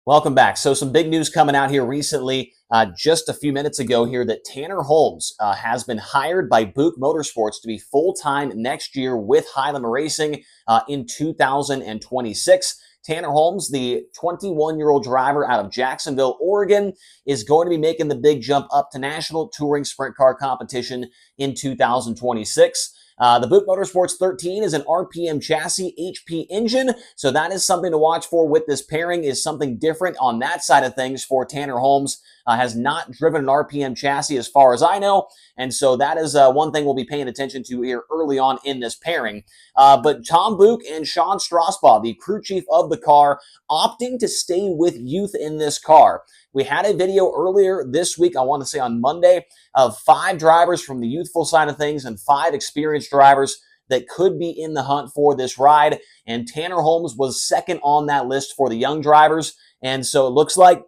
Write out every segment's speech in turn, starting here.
Welcome back. So some big news coming out here recently, just a few minutes ago here, that Tanner Holmes has been hired by Buch Motorsports to be full-time next year with Highland Racing in 2026. Tanner Holmes, the 21-year-old driver out of Jacksonville, Oregon, is going to be making the big jump up to national touring sprint car competition in 2026. The Buch Motorsports 13 is an RPM chassis HP engine, so that is something to watch for with this pairing, is something different on that side of things for Tanner Holmes. Has not driven an RPM chassis as far as I know, and so that is one thing we'll be paying attention to here early on in this pairing. But Tom Buch and Sean Strasbaugh, the crew chief of the car, opting to stay with youth in this car. We had a video earlier this week, I want to say on Monday, of 5 drivers from the youthful side of things and 5 experienced drivers that could be in the hunt for this ride. And Tanner Holmes was second on that list for the young drivers. And so it looks like,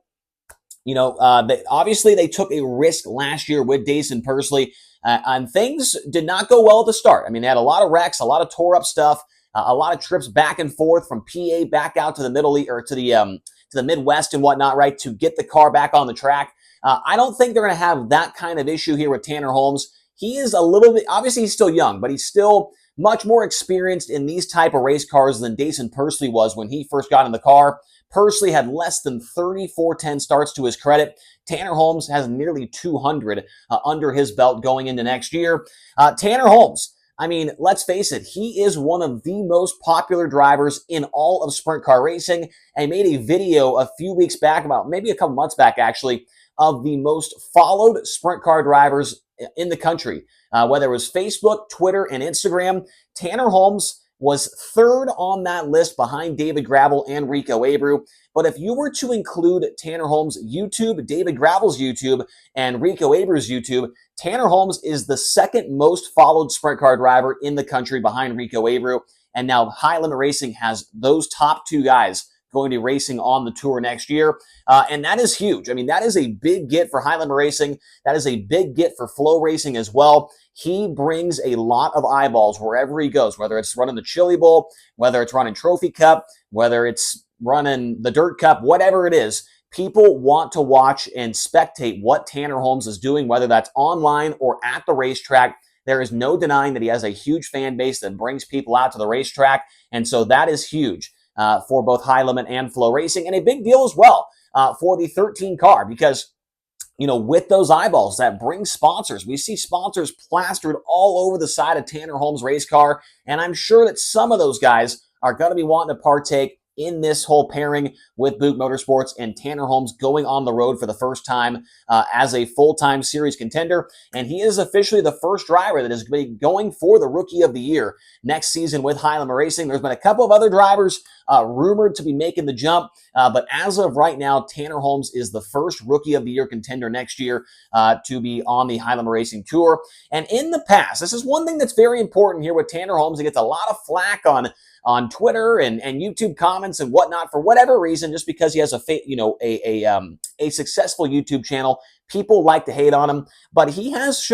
obviously they took a risk last year with Dason Pursley, and things did not go well at the start. I mean, they had a lot of wrecks, a lot of tore up stuff, a lot of trips back and forth from PA back out to the Middle East or to the Midwest and whatnot, right, to get the car back on the track. I don't think they're going to have that kind of issue here with Tanner Holmes. He is a little bit, obviously he's still young, but he's still much more experienced in these type of race cars than Dason Pursley was when he first got in the car. Pursley had less than 30 410 starts to his credit. Tanner Holmes has nearly 200 under his belt going into next year. Tanner Holmes, I mean, let's face it, he is one of the most popular drivers in all of sprint car racing. I made a video a few weeks back, about maybe a couple months back actually, of the most followed sprint car drivers in the country. Whether it was Facebook, Twitter, and Instagram, Tanner Holmes was third on that list behind David Gravel and Rico Abreu. But if you were to include Tanner Holmes' YouTube, David Gravel's YouTube, and Rico Abreu's YouTube, Tanner Holmes is the second most followed sprint car driver in the country behind Rico Abreu. And now Highland Racing has those top 2 guys going to be racing on the tour next year. And that is huge. I mean, that is a big get for Highland Racing. That is a big get for Flow Racing as well. He brings a lot of eyeballs wherever he goes, whether it's running the Chili Bowl, whether it's running Trophy Cup, whether it's running the Dirt Cup, whatever it is. People want to watch and spectate what Tanner Holmes is doing, whether that's online or at the racetrack. There is no denying that he has a huge fan base that brings people out to the racetrack. And so that is huge for both High Limit and Flow Racing, and a big deal as well for the 13 car, because with those eyeballs, that brings sponsors. We see sponsors plastered all over the side of Tanner Holmes' race car, and I'm sure that some of those guys are going to be wanting to partake in this whole pairing with Buch Motorsports, and Tanner Holmes going on the road for the first time as a full-time series contender. And he is officially the first driver that is going for the Rookie of the Year next season with Highland Racing. There's been a couple of other drivers rumored to be making the jump, but as of right now, Tanner Holmes is the first Rookie of the Year contender next year to be on the Highland Racing Tour. And in the past, this is one thing that's very important here with Tanner Holmes. He gets a lot of flack on Twitter and YouTube comments and whatnot for whatever reason, just because he has a successful YouTube channel. People like to hate on him, but he has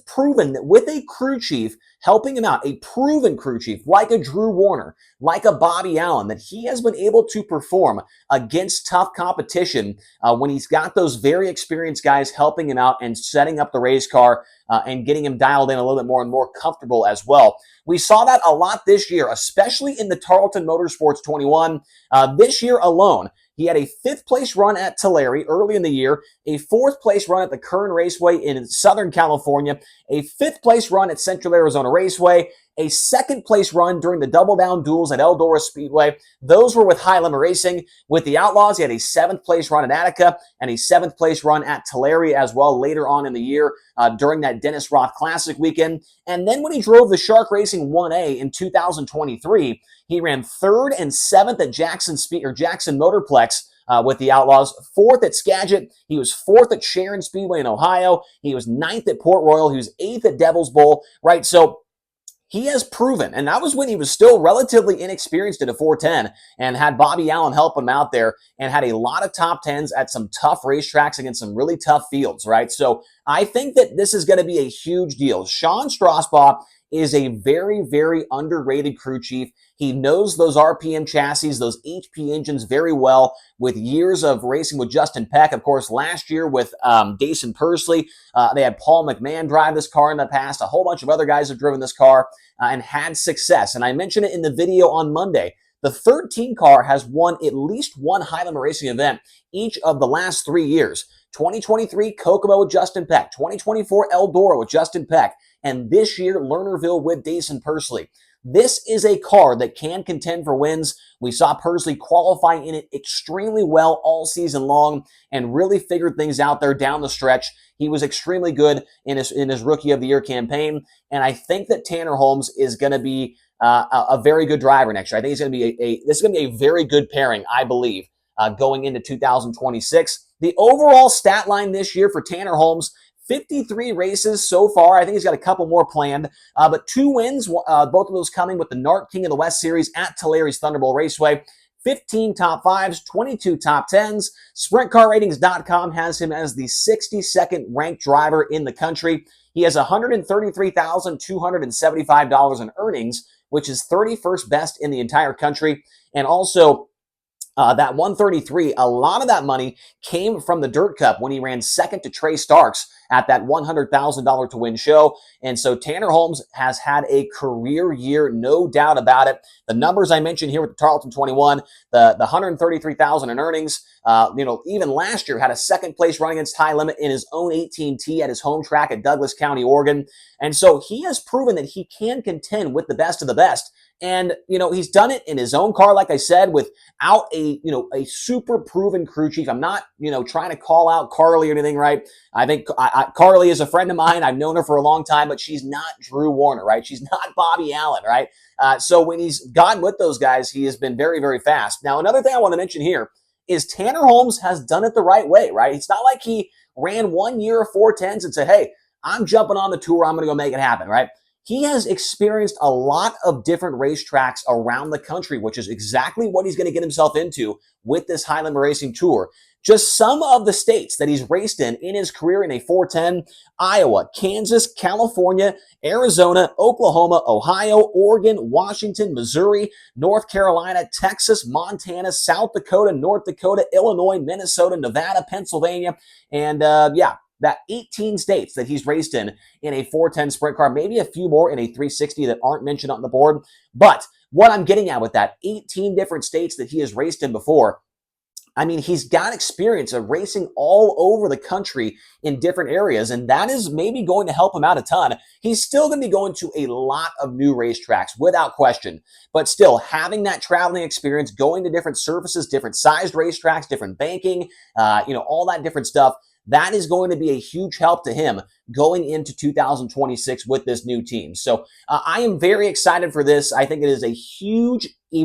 proven that with a crew chief helping him out, a proven crew chief like a Drew Warner, like a Bobby Allen, that he has been able to perform against tough competition when he's got those very experienced guys helping him out and setting up the race car and getting him dialed in a little bit more and more comfortable as well. We saw that a lot this year, especially in the Tarleton Motorsports 21. This year alone, he had a 5th place run at Tulare early in the year, a 4th place run at the Kern Raceway in Southern California, a 5th place run at Central Arizona Raceway, a 2nd place run during the Double Down Duels at Eldora Speedway. Those were with High Limit Racing. With the Outlaws, he had a 7th place run at Attica and a 7th place run at Tulare as well later on in the year during that Dennis Roth Classic weekend. And then when he drove the Shark Racing 1A in 2023, he ran 3rd and 7th at Jackson Motorplex with the Outlaws, 4th at Skagit. He was 4th at Sharon Speedway in Ohio. He was 9th at Port Royal. He was 8th at Devil's Bowl, right? So he has proven, and that was when he was still relatively inexperienced at a 410 and had Bobby Allen help him out there and had a lot of top 10s at some tough racetracks against some really tough fields, right? So I think that this is going to be a huge deal. Sean Strasbaugh is a very, very underrated crew chief. He knows those RPM chassis, those HP engines very well with years of racing with Justin Peck. Of course, last year with Dason Pursley, they had Paul McMahon drive this car in the past. A whole bunch of other guys have driven this car and had success. And I mentioned it in the video on Monday. The 13 car has won at least one Highlander Racing event each of the last 3 years. 2023 Kokomo with Justin Peck, 2024 Eldora with Justin Peck, and this year Lernerville with Dason Pursley. This is a car that can contend for wins. We saw Pursley qualify in it extremely well all season long and really figured things out there down the stretch. He was extremely good in his Rookie of the Year campaign, and I think that Tanner Holmes is going to be a very good driver next year. I think he's going to be this is going to be a very good pairing, I believe, going into 2026. The overall stat line this year for Tanner Holmes, 53 races so far. I think he's got a couple more planned, but 2 wins, both of those coming with the NART King of the West Series at Tulare Thunderbolt Raceway. 15 top 5s, 22 top 10s. SprintCarRatings.com has him as the 62nd ranked driver in the country. He has $133,275 in earnings, which is 31st best in the entire country. And also, that 133, a lot of that money came from the Dirt Cup when he ran second to Trey Starks at that $100,000 to win show. And so Tanner Holmes has had a career year, no doubt about it. The numbers I mentioned here with the Tarleton 21, the $133,000 in earnings, even last year had a second place run against high limit in his own 18T at his home track at Douglas County, Oregon. And so he has proven that he can contend with the best of the best. And, he's done it in his own car, like I said, without a super proven crew chief. I'm not, trying to call out Carly or anything, right? I think Carly is a friend of mine. I've known her for a long time, but she's not Drew Warner, right? She's not Bobby Allen, right? So when he's gotten with those guys, he has been very, very fast. Now, another thing I want to mention here is Tanner Holmes has done it the right way, right? It's not like he ran 1 year of 410s and said, hey, I'm jumping on the tour. I'm going to go make it happen, right? He has experienced a lot of different racetracks around the country, which is exactly what he's going to get himself into with this Highlander Racing Tour. Just some of the states that he's raced in his career in a 410: Iowa, Kansas, California, Arizona, Oklahoma, Ohio, Oregon, Washington, Missouri, North Carolina, Texas, Montana, South Dakota, North Dakota, Illinois, Minnesota, Nevada, Pennsylvania, and that 18 states that he's raced in a 410 sprint car, maybe a few more in a 360 that aren't mentioned on the board. But what I'm getting at with that, 18 different states that he has raced in before, I mean, he's got experience of racing all over the country in different areas, and that is maybe going to help him out a ton. He's still going to be going to a lot of new racetracks, without question, but still having that traveling experience, going to different surfaces, different sized racetracks, different banking, all that different stuff, that is going to be a huge help to him going into 2026 with this new team. So I am very excited for this. I think it is a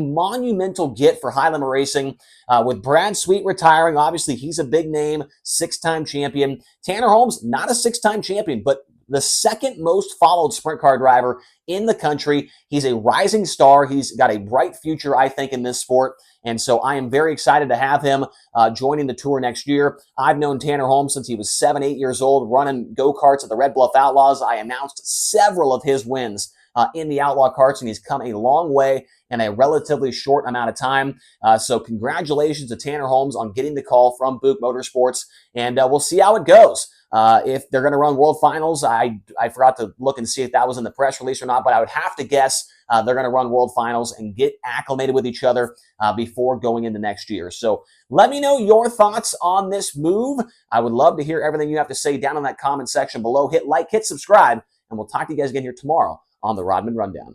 monumental get for Highlander Racing. With Brad Sweet retiring, obviously he's a big name, 6-time champion. Tanner Holmes, not a 6-time champion, but the second most followed sprint car driver in the country. He's a rising star. He's got a bright future, I think, in this sport. And so I am very excited to have him joining the tour next year. I've known Tanner Holmes since he was 7, 8 years old, running go-karts at the Red Bluff Outlaws. I announced several of his wins in the Outlaw Karts, and he's come a long way in a relatively short amount of time. So congratulations to Tanner Holmes on getting the call from Buch Motorsports, and we'll see how it goes. If they're going to run World Finals, I forgot to look and see if that was in the press release or not, but I would have to guess they're going to run World Finals and get acclimated with each other before going into next year. So let me know your thoughts on this move. I would love to hear everything you have to say down in that comment section below. Hit like, hit subscribe, and we'll talk to you guys again here tomorrow on the Rodman Rundown.